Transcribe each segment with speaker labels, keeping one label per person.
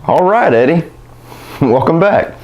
Speaker 1: All right, Eddie. Welcome back.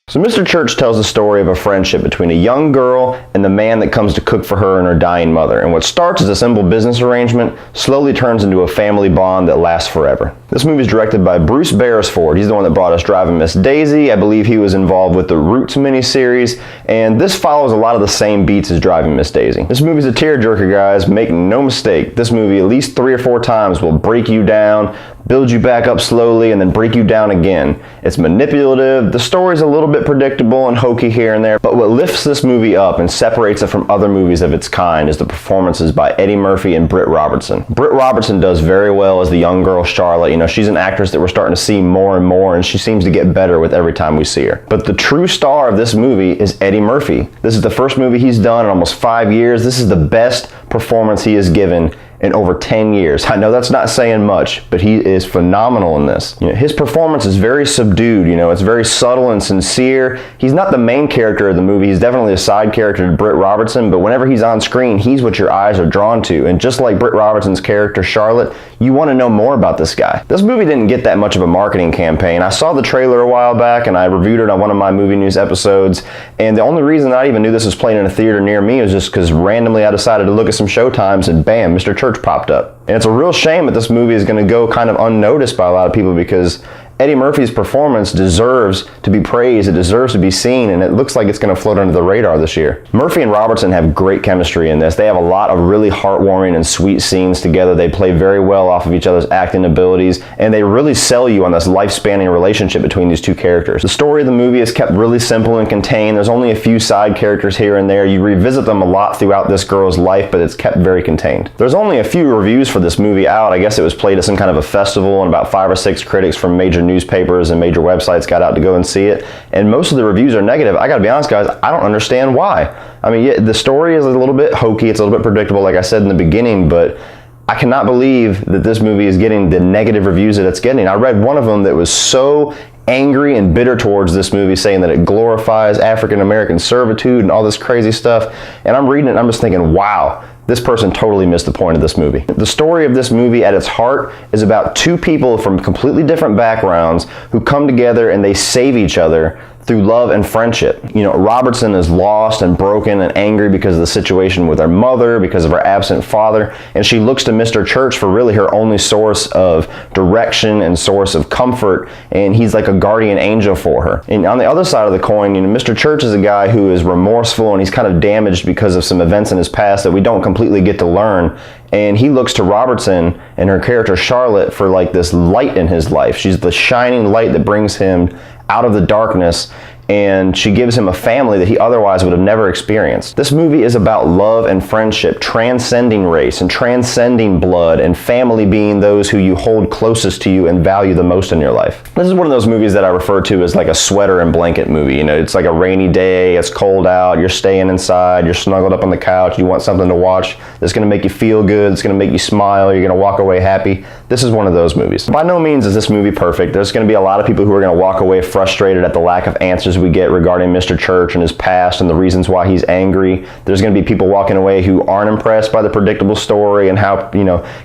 Speaker 1: So Mr. Church tells the story of a friendship between a young girl and the man that comes to cook for her and her dying mother. And what starts as a simple business arrangement slowly turns into a family bond that lasts forever. This movie is directed by Bruce Beresford. He's the one that brought us Driving Miss Daisy. I believe he was involved with the Roots miniseries. And this follows a lot of the same beats as Driving Miss Daisy. This movie's a tearjerker, guys. Make no mistake. This movie at least 3 or 4 times will break you down, build you back up slowly, and then break you down again. It's manipulative. The story's a little bit predictable and hokey here and there, but what lifts this movie up and separates it from other movies of its kind is the performances by Eddie Murphy and Britt Robertson. Britt Robertson does very well as the young girl Charlotte. You know, she's an actress that we're starting to see more and more, and she seems to get better with every time we see her. But the true star of this movie is Eddie Murphy. This is the first movie he's done in almost 5 years. This is the best performance he has given in over 10 years. I know that's not saying much, but he is phenomenal in this. You know, his performance is very subdued, it's very subtle and sincere. He's not the main character of the movie. He's definitely a side character to Britt Robertson, but whenever he's on screen, he's what your eyes are drawn to. And just like Britt Robertson's character, Charlotte, you want to know more about this guy. This movie didn't get that much of a marketing campaign. I saw the trailer a while back and I reviewed it on one of my movie news episodes, and the only reason I even knew this was playing in a theater near me was just because randomly I decided to look at some showtimes and bam, Mr. Church popped up. And it's a real shame that this movie is going to go kind of unnoticed by a lot of people because Eddie Murphy's performance deserves to be praised, it deserves to be seen, and it looks like it's going to float under the radar this year. Murphy and Robertson have great chemistry in this. They have a lot of really heartwarming and sweet scenes together. They play very well off of each other's acting abilities, and they really sell you on this life-spanning relationship between these two characters. The story of the movie is kept really simple and contained. There's only a few side characters here and there. You revisit them a lot throughout this girl's life, but it's kept very contained. There's only a few reviews for this movie out. I guess it was played at some kind of a festival, and about 5 or 6 critics from major newspapers and major websites got out to go and see it, and most of the reviews are negative. I gotta be honest, guys, I don't understand why. I mean, yeah, the story is a little bit hokey, it's a little bit predictable like I said in the beginning, but I cannot believe that this movie is getting the negative reviews that it's getting. I read one of them that was so angry and bitter towards this movie, saying that it glorifies African American servitude and all this crazy stuff, and I'm reading it and I'm just thinking, wow, this person totally missed the point of this movie. The story of this movie at its heart is about 2 people from completely different backgrounds who come together and they save each other through love and friendship. Robertson is lost and broken and angry because of the situation with her mother, because of her absent father, and she looks to Mr. Church for really her only source of direction and source of comfort, and he's like a guardian angel for her. And on the other side of the coin, Mr. Church is a guy who is remorseful and he's kind of damaged because of some events in his past that we don't completely get to learn. And he looks to Robertson and her character Charlotte for like this light in his life. She's the shining light that brings him out of the darkness, and she gives him a family that he otherwise would have never experienced. This movie is about love and friendship, transcending race and transcending blood, and family being those who you hold closest to you and value the most in your life. This is one of those movies that I refer to as like a sweater and blanket movie. It's like a rainy day, it's cold out, you're staying inside, you're snuggled up on the couch, you want something to watch that's going to make you feel good, it's going to make you smile, you're going to walk away happy. This is one of those movies. By no means is this movie perfect. There's going to be a lot of people who are going to walk away frustrated at the lack of answers we get regarding Mr. Church and his past and the reasons why he's angry. There's going to be people walking away who aren't impressed by the predictable story and how,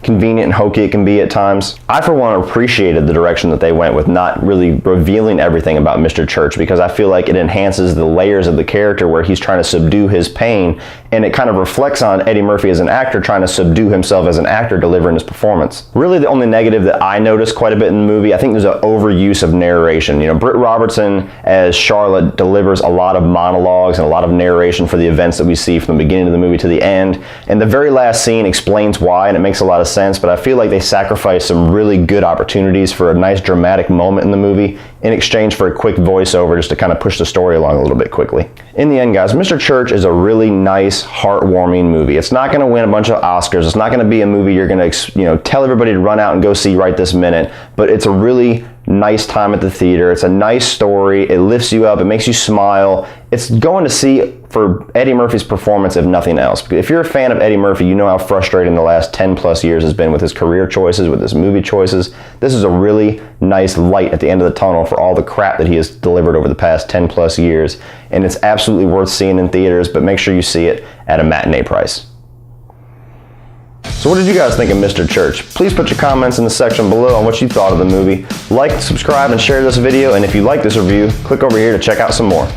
Speaker 1: convenient and hokey it can be at times. I, for one, appreciated the direction that they went with not really revealing everything about Mr. Church, because I feel like it enhances the layers of the character where he's trying to subdue his pain, and it kind of reflects on Eddie Murphy as an actor trying to subdue himself as an actor delivering his performance. Really, the only negative that I noticed quite a bit in the movie, I think there's an overuse of narration. Britt Robertson as Charlotte delivers a lot of monologues and a lot of narration for the events that we see from the beginning of the movie to the end, and the very last scene explains why, and it makes a lot of sense, but I feel like they sacrificed some really good opportunities for a nice dramatic moment in the movie in exchange for a quick voiceover just to kind of push the story along a little bit quickly. In the end, guys, Mr. Church is a really nice, heartwarming movie. It's not going to win a bunch of Oscars. It's not going to be a movie you're going to, tell everybody to run out and go see right this minute, but it's a really nice time at the theater. It's a nice story. It lifts you up. It makes you smile. It's going to see for Eddie Murphy's performance, if nothing else. Because if you're a fan of Eddie Murphy, you know how frustrating the last 10 plus years has been with his career choices, with his movie choices. This is a really nice light at the end of the tunnel for all the crap that he has delivered over the past 10 plus years. And it's absolutely worth seeing in theaters, but make sure you see it at a matinee price. So what did you guys think of Mr. Church? Please put your comments in the section below on what you thought of the movie. Like, subscribe, and share this video, and if you like this review, click over here to check out some more.